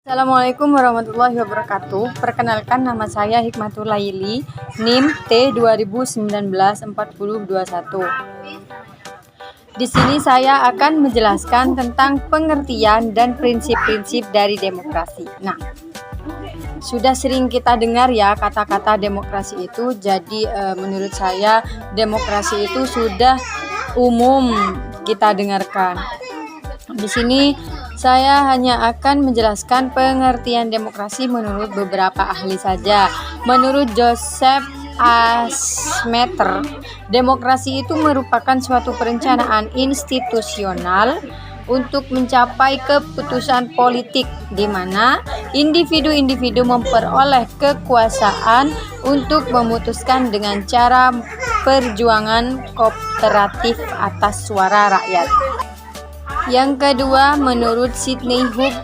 Assalamualaikum warahmatullahi wabarakatuh. Perkenalkan, nama saya Hikmatul Laili, NIM T20194021. Di sini saya akan menjelaskan tentang pengertian dan prinsip-prinsip dari demokrasi. Nah, sudah sering kita dengar ya kata-kata demokrasi itu. Jadi menurut saya demokrasi itu sudah umum kita dengarkan. Di sini saya hanya akan menjelaskan pengertian demokrasi menurut beberapa ahli saja. Menurut Joseph Schumpeter, demokrasi itu merupakan suatu perencanaan institusional untuk mencapai keputusan politik di mana individu-individu memperoleh kekuasaan untuk memutuskan dengan cara perjuangan kooperatif atas suara rakyat. Yang kedua, menurut Sidney Hook,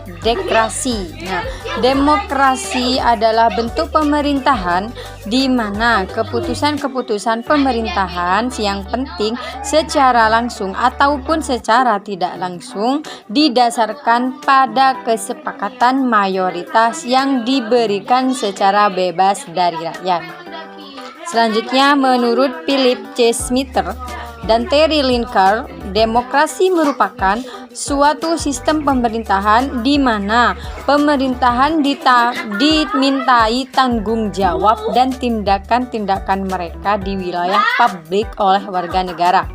demokrasi adalah bentuk pemerintahan di mana keputusan-keputusan pemerintahan yang penting secara langsung ataupun secara tidak langsung didasarkan pada kesepakatan mayoritas yang diberikan secara bebas dari rakyat. Selanjutnya, menurut Philip C. Smither dan Terry Linker, demokrasi merupakan suatu sistem pemerintahan di mana pemerintahan dimintai tanggung jawab dan tindakan-tindakan mereka di wilayah publik oleh warga negara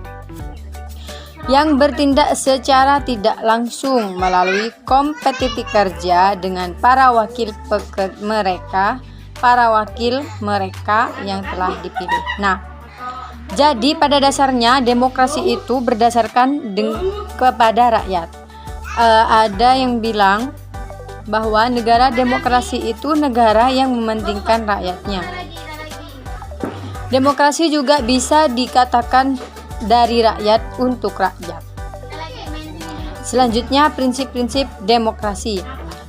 yang bertindak secara tidak langsung melalui kompetisi kerja dengan para wakil mereka yang telah dipilih. Nah, jadi pada dasarnya demokrasi itu berdasarkan kepada rakyat. Ada yang bilang bahwa negara demokrasi itu negara yang mementingkan rakyatnya. Demokrasi juga bisa dikatakan dari rakyat untuk rakyat. Selanjutnya, prinsip-prinsip demokrasi.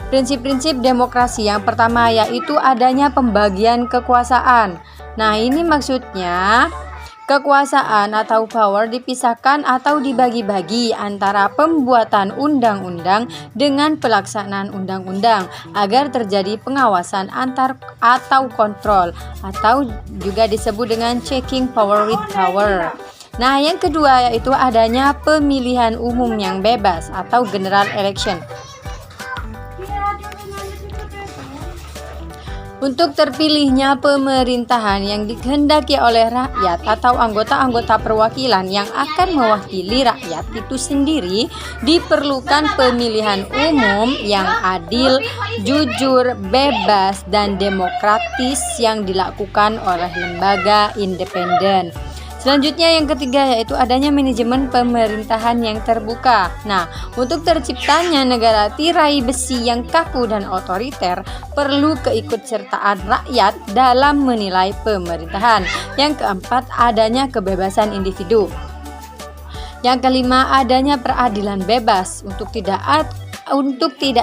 Prinsip-prinsip demokrasi yang pertama yaitu adanya pembagian kekuasaan. Nah, ini maksudnya kekuasaan atau power dipisahkan atau dibagi-bagi antara pembuatan undang-undang dengan pelaksanaan undang-undang agar terjadi pengawasan atau kontrol, atau juga disebut dengan checking power with power. Nah, yang kedua yaitu adanya pemilihan umum yang bebas atau general election. Untuk terpilihnya pemerintahan yang dikehendaki oleh rakyat atau anggota-anggota perwakilan yang akan mewakili rakyat itu sendiri, diperlukan pemilihan umum yang adil, jujur, bebas, dan demokratis yang dilakukan oleh lembaga independen. Selanjutnya yang ketiga yaitu adanya manajemen pemerintahan yang terbuka. Nah, untuk terciptanya negara tirai besi yang kaku dan otoriter, perlu keikutsertaan rakyat dalam menilai pemerintahan. Yang keempat, adanya kebebasan individu. Yang kelima, adanya peradilan bebas untuk tidak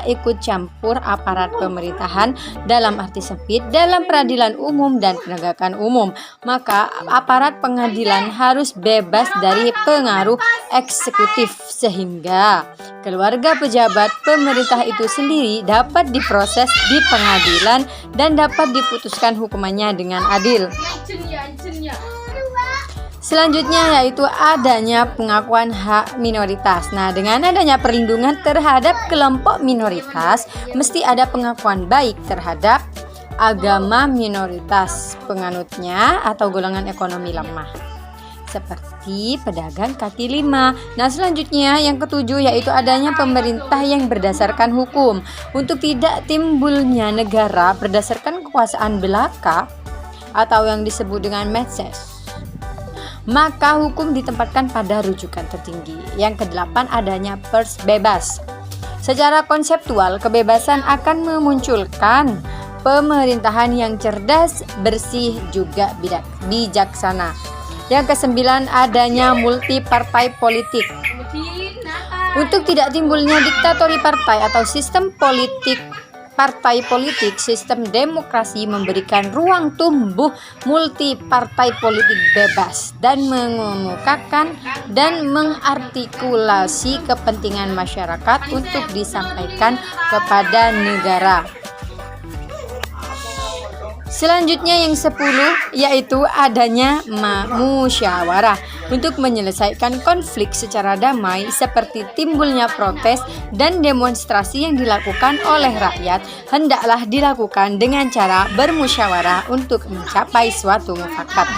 ikut campur aparat pemerintahan dalam arti sempit dalam peradilan umum dan penegakan umum. Maka aparat pengadilan harus bebas dari pengaruh eksekutif sehingga keluarga pejabat pemerintah itu sendiri dapat diproses di pengadilan dan dapat diputuskan hukumannya dengan adil. Selanjutnya yaitu adanya pengakuan hak minoritas. Nah, dengan adanya perlindungan terhadap kelompok minoritas, mesti ada pengakuan baik terhadap agama minoritas penganutnya atau golongan ekonomi lemah, seperti pedagang kaki lima. Nah, selanjutnya yang ketujuh yaitu adanya pemerintah yang berdasarkan hukum. Untuk tidak timbulnya negara berdasarkan kekuasaan belaka atau yang disebut dengan mezes, maka hukum ditempatkan pada rujukan tertinggi. Yang kedelapan, adanya pers bebas. Secara konseptual, kebebasan akan memunculkan pemerintahan yang cerdas, bersih, juga bijaksana. Yang kesembilan, adanya multipartai politik. Untuk tidak timbulnya diktatori partai atau sistem politik partai politik, sistem demokrasi memberikan ruang tumbuh multi partai politik bebas dan mengemukakan dan mengartikulasi kepentingan masyarakat untuk disampaikan kepada negara. Selanjutnya yang 10 yaitu adanya musyawarah untuk menyelesaikan konflik secara damai seperti timbulnya protes dan demonstrasi yang dilakukan oleh rakyat hendaklah dilakukan dengan cara bermusyawarah untuk mencapai suatu mufakat.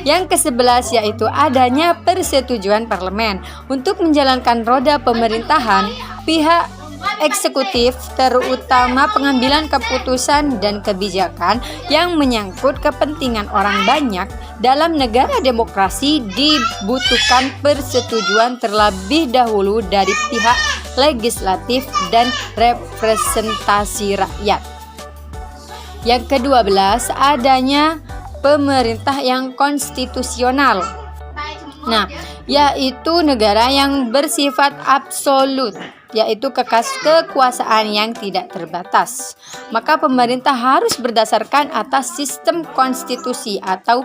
Yang ke-11 yaitu adanya persetujuan parlemen untuk menjalankan roda pemerintahan. Pihak eksekutif terutama pengambilan keputusan dan kebijakan yang menyangkut kepentingan orang banyak dalam negara demokrasi dibutuhkan persetujuan terlebih dahulu dari pihak legislatif dan representasi rakyat. Yang ke-12 adanya pemerintah yang konstitusional. Nah, yaitu negara yang bersifat absolut, yaitu kekuasaan yang tidak terbatas. Maka pemerintah harus berdasarkan atas sistem konstitusi atau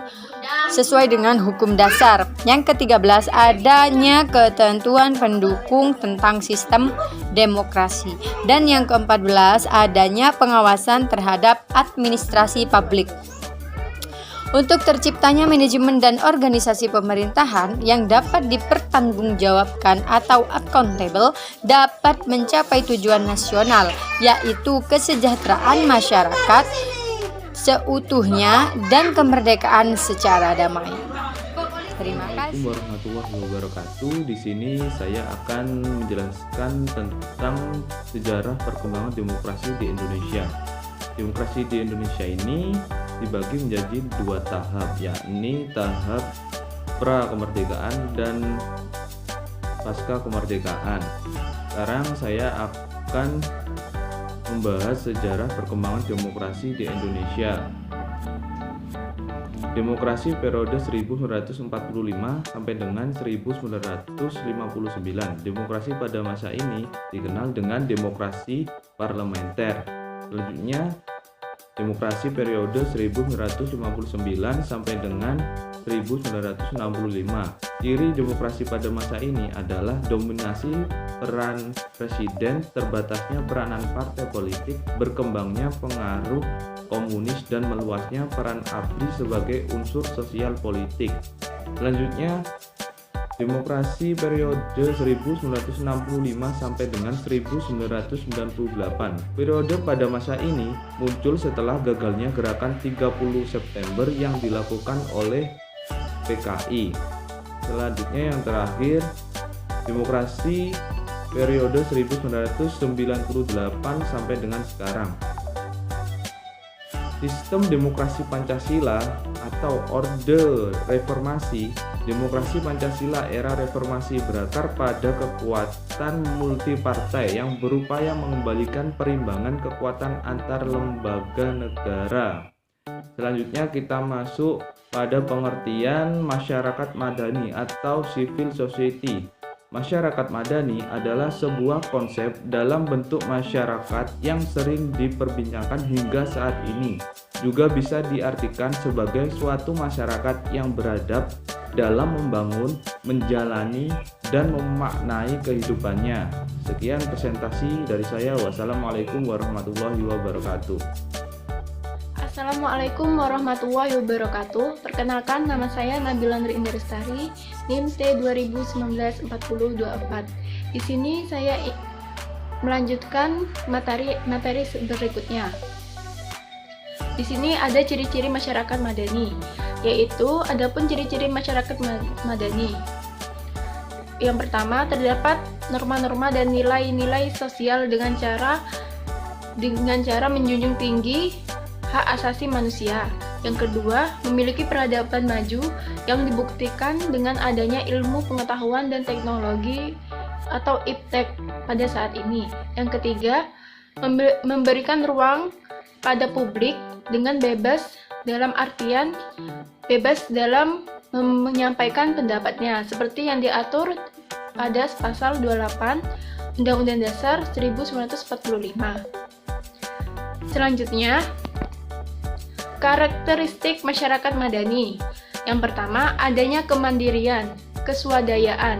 sesuai dengan hukum dasar. Yang ke-13 adanya ketentuan pendukung tentang sistem demokrasi. Dan yang ke-14 adanya pengawasan terhadap administrasi publik. Untuk terciptanya manajemen dan organisasi pemerintahan yang dapat dipertanggungjawabkan atau accountable dapat mencapai tujuan nasional, yaitu kesejahteraan masyarakat seutuhnya dan kemerdekaan secara damai. Terima kasih. Assalamualaikum warahmatullahi wabarakatuh. Di sini saya akan menjelaskan tentang sejarah perkembangan demokrasi di Indonesia. Demokrasi di Indonesia ini dibagi menjadi 2 tahap, yakni tahap pra kemerdekaan dan pasca kemerdekaan. Sekarang saya akan membahas sejarah perkembangan demokrasi di Indonesia. Demokrasi periode 1945 sampai dengan 1959. Demokrasi pada masa ini dikenal dengan demokrasi parlementer. Selanjutnya, demokrasi periode 1959 sampai dengan 1965. Ciri demokrasi pada masa ini adalah dominasi peran presiden, terbatasnya peranan partai politik, berkembangnya pengaruh komunis, dan meluasnya peran ABRI sebagai unsur sosial politik. Selanjutnya, demokrasi periode 1965 sampai dengan 1998. Periode pada masa ini muncul setelah gagalnya gerakan 30 September yang dilakukan oleh PKI. Selanjutnya yang terakhir, demokrasi periode 1998 sampai dengan sekarang. Sistem demokrasi Pancasila atau Orde Reformasi. Demokrasi Pancasila era reformasi berakar pada kekuatan multipartai yang berupaya mengembalikan perimbangan kekuatan antar lembaga negara. Selanjutnya kita masuk pada pengertian masyarakat madani atau civil society. Masyarakat madani adalah sebuah konsep dalam bentuk masyarakat yang sering diperbincangkan hingga saat ini. Juga bisa diartikan sebagai suatu masyarakat yang beradab dalam membangun, menjalani, dan memaknai kehidupannya. Sekian presentasi dari saya. Wassalamualaikum warahmatullahi wabarakatuh. Assalamualaikum warahmatullahi wabarakatuh. Perkenalkan, nama saya Nabila Nuri Indarestari, NIM T20194024. Di sini saya melanjutkan materi berikutnya. Di sini ada ciri-ciri masyarakat madani, yaitu adapun ciri-ciri masyarakat madani. Yang pertama, terdapat norma-norma dan nilai-nilai sosial dengan cara menjunjung tinggi hak asasi manusia. Yang kedua, memiliki peradaban maju yang dibuktikan dengan adanya ilmu pengetahuan dan teknologi atau iptek pada saat ini. Yang ketiga, memberikan ruang pada publik dengan bebas dalam artian bebas dalam menyampaikan pendapatnya seperti yang diatur pada pasal 28 Undang-Undang Dasar 1945. Selanjutnya, karakteristik masyarakat madani. Yang pertama, adanya kemandirian, keswadayaan,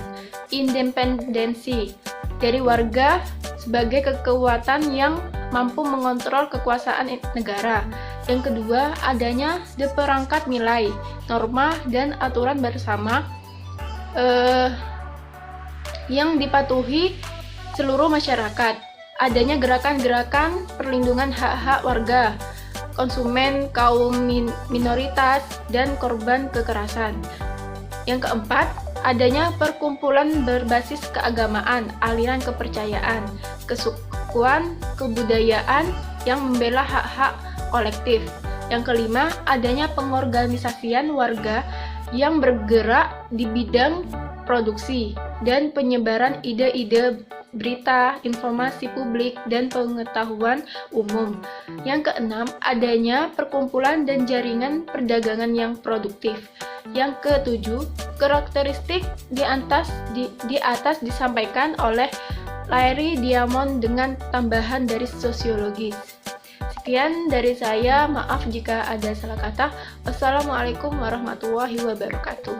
independensi dari warga sebagai kekuatan yang mampu mengontrol kekuasaan negara. Yang kedua, adanya seperangkat nilai, norma, dan aturan bersama yang dipatuhi seluruh masyarakat. Adanya gerakan-gerakan perlindungan hak-hak warga, konsumen, kaum minoritas, dan korban kekerasan. Yang keempat, adanya perkumpulan berbasis keagamaan, aliran kepercayaan, kesukuan, kebudayaan yang membela hak-hak kolektif. Yang kelima, adanya pengorganisasian warga yang bergerak di bidang produksi dan penyebaran ide-ide, berita, informasi publik, dan pengetahuan umum. Yang keenam, adanya perkumpulan dan jaringan perdagangan yang produktif. Yang ketujuh, karakteristik di atas disampaikan oleh Larry Diamond dengan tambahan dari sosiologis. Sekian dari saya, maaf jika ada salah kata. Wassalamualaikum warahmatullahi wabarakatuh.